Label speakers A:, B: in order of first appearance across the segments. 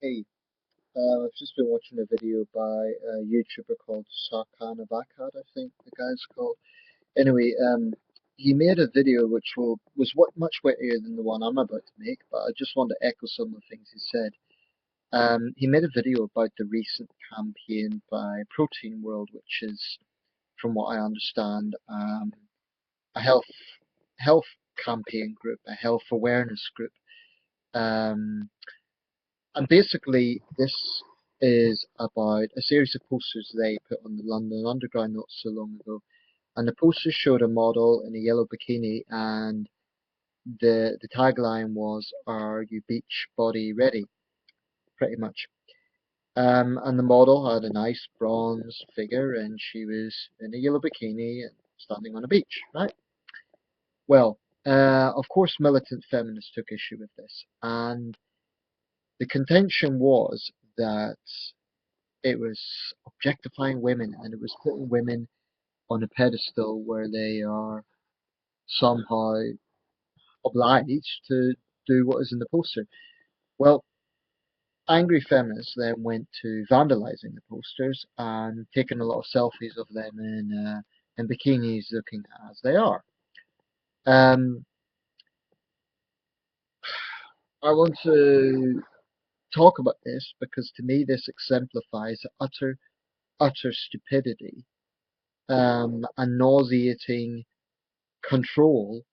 A: Hey, I've just been watching a video by a YouTuber called Sarkana Vakad, I think the guy's called. Anyway, he made a video which was much wittier than the one I'm about to make, but I just want to echo some of the things he said. He made a video about the recent campaign by Protein World, which is, from what I understand, a health campaign group, a health awareness group. Um, And basically, this is about a series of posters they put on the London Underground not so long ago. And the posters showed a model in a yellow bikini, and the tagline was, "Are you beach body ready?" Pretty much. And the model had a nice bronze figure, and she was in a yellow bikini and standing on a beach, right? Well, of course, militant feminists took issue with this, and the contention was that it was objectifying women and it was putting women on a pedestal where they are somehow obliged to do what is in the poster. Well, angry feminists then went to vandalizing the posters and taking a lot of selfies of them in bikinis looking as they are. Um, I want to talk about this because to me this exemplifies utter stupidity and nauseating control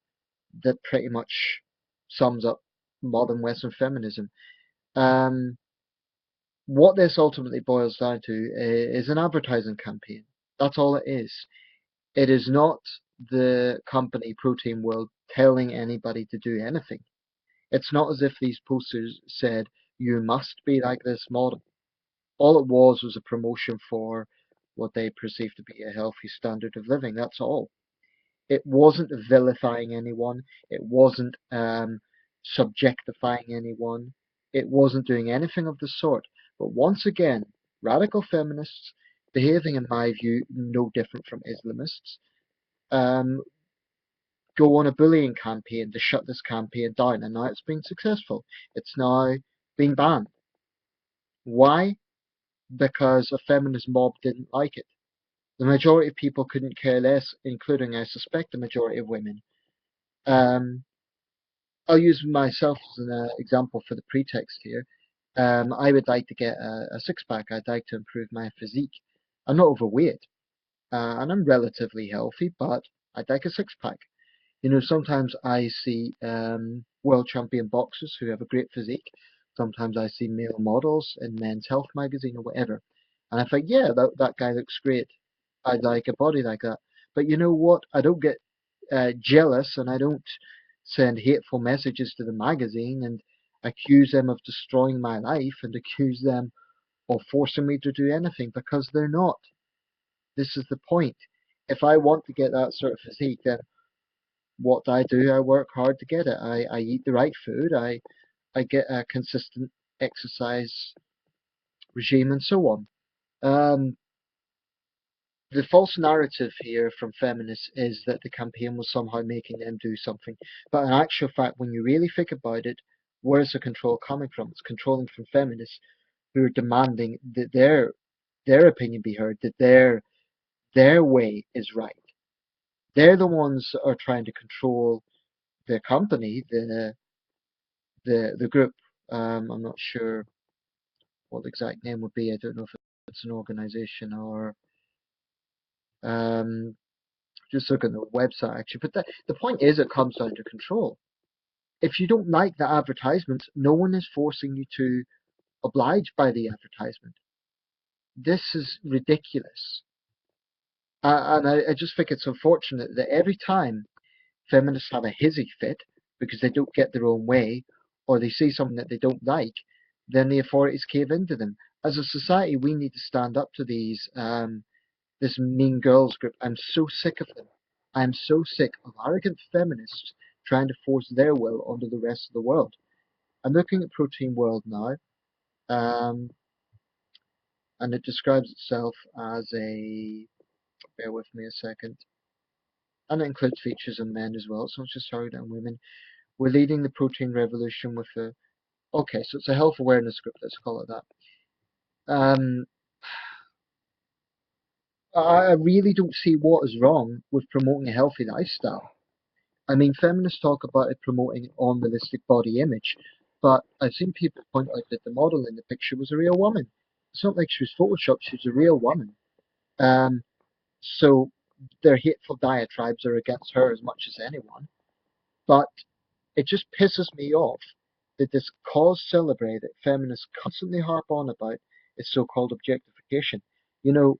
A: that pretty much sums up modern Western feminism. Um, what this ultimately boils down to is an advertising campaign. That's all it is. It is not the company Protein World telling anybody to do anything. It's not as if these posters said, you must be like this model. All it was a promotion for what they perceive to be a healthy standard of living. That's all. It wasn't vilifying anyone. It wasn't subjectifying anyone. It wasn't doing anything of the sort. But once again, radical feminists, behaving in my view no different from Islamists, um, go on a bullying campaign to shut this campaign down. And now it's been successful. It's now being banned. Why? Because a feminist mob didn't like it. The majority of people couldn't care less, including, I suspect, the majority of women. Um, I'll use myself as an example for the pretext here. I would like to get a six pack. I'd like to improve my physique. I'm not overweight, and I'm relatively healthy, but I'd like a six pack. You know, sometimes I see world champion boxers who have a great physique. Sometimes I see male models in Men's Health magazine or whatever, and I think, yeah, that guy looks great. I'd like a body like that. But you know what? I don't get jealous and I don't send hateful messages to the magazine and accuse them of destroying my life and accuse them of forcing me to do anything because they're not. This is the point. If I want to get that sort of physique, then what do I do? I work hard to get it. I eat the right food. I get a consistent exercise regime and so on. Um, the false narrative here from feminists is that the campaign was somehow making them do something. But in actual fact, when you really think about it, where's the control coming from? It's controlling from feminists who are demanding that their opinion be heard, that their way is right. They're the ones that are trying to control the company, the group. I'm not sure what the exact name would be. I don't know if it's an organization or um, just look at the website actually. But the point is, it comes down to control. If you don't like the advertisement, no one is forcing you to oblige by the advertisement. This is ridiculous. And I just think it's unfortunate that every time feminists have a hissy fit because they don't get their own way or they see something that they don't like, then the authorities cave into them. As a society, we need to stand up to this mean girls group. I'm so sick of them. I'm so sick of arrogant feminists trying to force their will onto the rest of the world. I'm looking at Protein World now, um, and it describes itself as a, bear with me a second, and it includes features on men as well, so it's just targeted on women. We're leading the protein revolution with a Okay, so it's a health awareness group, let's call it that. Um, I really don't see what is wrong with promoting a healthy lifestyle. I mean, feminists talk about it promoting unrealistic body image, but I've seen people point out that the model in the picture was a real woman. It's not like she was photoshopped, she was a real woman. Um, so their hateful diatribes are against her as much as anyone. But it just pisses me off that this cause celebre that feminists constantly harp on about is so-called objectification. You know,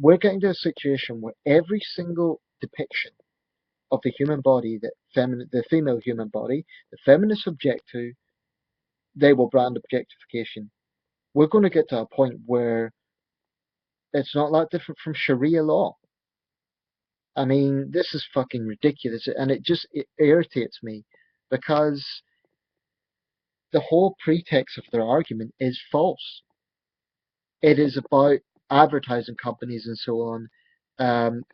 A: we're getting to a situation where every single depiction of the human body that the female human body, the feminists object to, they will brand objectification. We're going to get to a point where it's not that different from Sharia law. I mean, this is fucking ridiculous, and it irritates me because the whole pretext of their argument is false. It is about advertising companies and so on,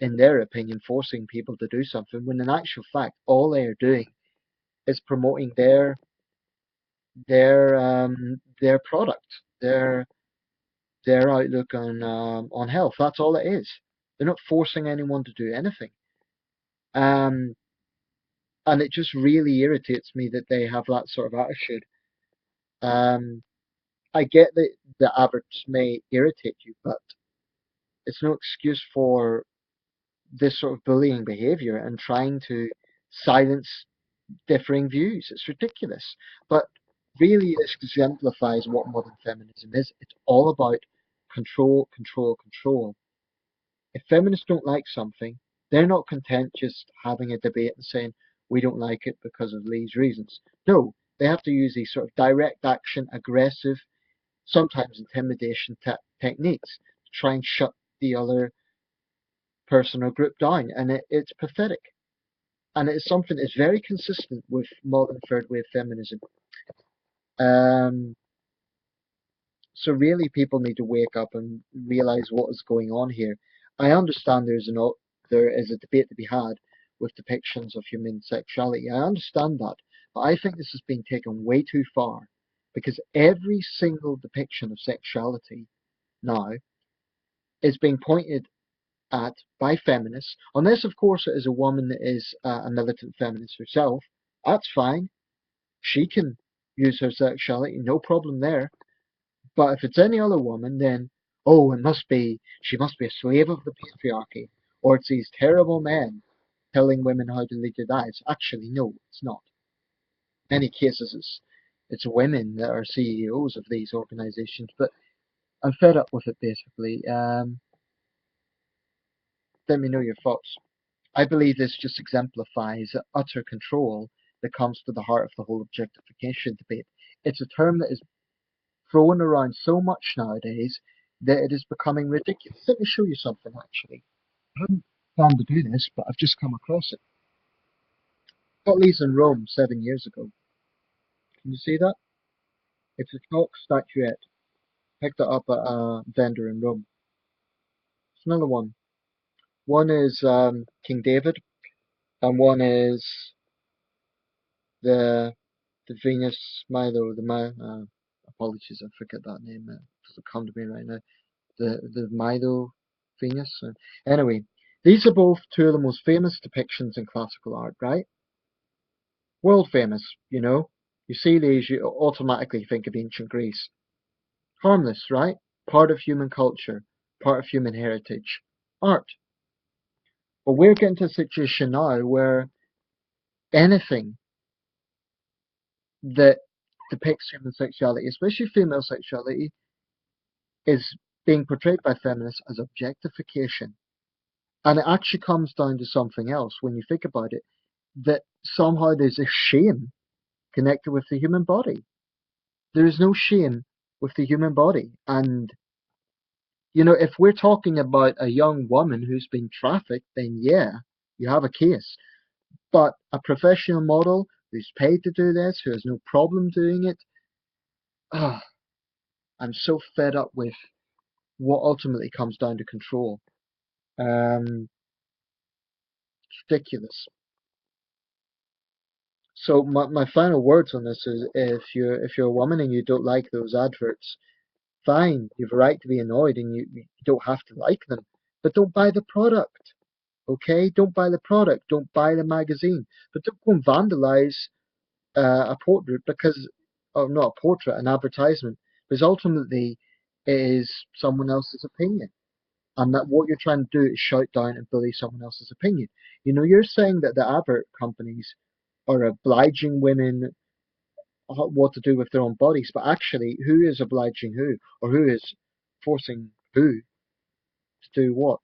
A: in their opinion, forcing people to do something, when in actual fact, all they are doing is promoting their product, their outlook on health. That's all it is. They're not forcing anyone to do anything. Um, and it just really irritates me that they have that sort of attitude. Um, I get that the adverts may irritate you, but it's no excuse for this sort of bullying behavior and trying to silence differing views. It's ridiculous. But really, this exemplifies what modern feminism is. It's all about control, control, control. If feminists don't like something, they're not content just having a debate and saying, we don't like it because of these reasons. No, they have to use these sort of direct action, aggressive, sometimes intimidation techniques to try and shut the other person or group down. And it's pathetic. And it's something that's very consistent with modern third wave feminism. Um, so really, people need to wake up and realize what is going on here. I understand there is a debate to be had with depictions of human sexuality. I understand that, but I think this has been taken way too far because every single depiction of sexuality now is being pointed at by feminists, unless of course it is a woman that is a militant feminist herself. That's fine. She can use her sexuality, no problem there. But if it's any other woman, then oh, she must be a slave of the patriarchy, or it's these terrible men telling women how to lead their lives. Actually, no, it's not. In many cases, it's women that are CEOs of these organizations. But I'm fed up with it basically. Let me know your thoughts. I believe this just exemplifies the utter control that comes to the heart of the whole objectification debate. It's a term that is thrown around so much nowadays that it is becoming ridiculous. Let me show you something actually. I hadn't planned to do this, but I've just come across it. Got these in Rome 7 years ago. Can you see that? It's a chalk statuette. Picked it up at a vendor in Rome. It's another one. One is King David, and one is the the Venus Milo. Apologies, I forget that name. It doesn't come to me right now. The Milo Venus. Anyway, these are both two of the most famous depictions in classical art, right? World famous, you know. You see these, you automatically think of ancient Greece. Harmless, right? Part of human culture, part of human heritage. Art. But we're getting to a situation now where anything that depicts human sexuality, especially female sexuality, is being portrayed by feminists as objectification. And it actually comes down to something else when you think about it, that somehow there's a shame connected with the human body. There is no shame with the human body. And, you know, if we're talking about a young woman who's been trafficked, then yeah, you have a case. But a professional model who's paid to do this, who has no problem doing it, ah, I'm so fed up with what ultimately comes down to control. It's ridiculous. So my final words on this is if you're a woman and you don't like those adverts, fine, you've a right to be annoyed and you don't have to like them, but don't buy the product. Okay? Don't buy the product, don't buy the magazine, but don't go and vandalize a portrait because, or not a portrait, an advertisement, because ultimately it is someone else's opinion. And that what you're trying to do is shout down and bully someone else's opinion. You're saying that the advert companies are obliging women what to do with their own bodies, but actually, who is obliging who, or who is forcing who to do what?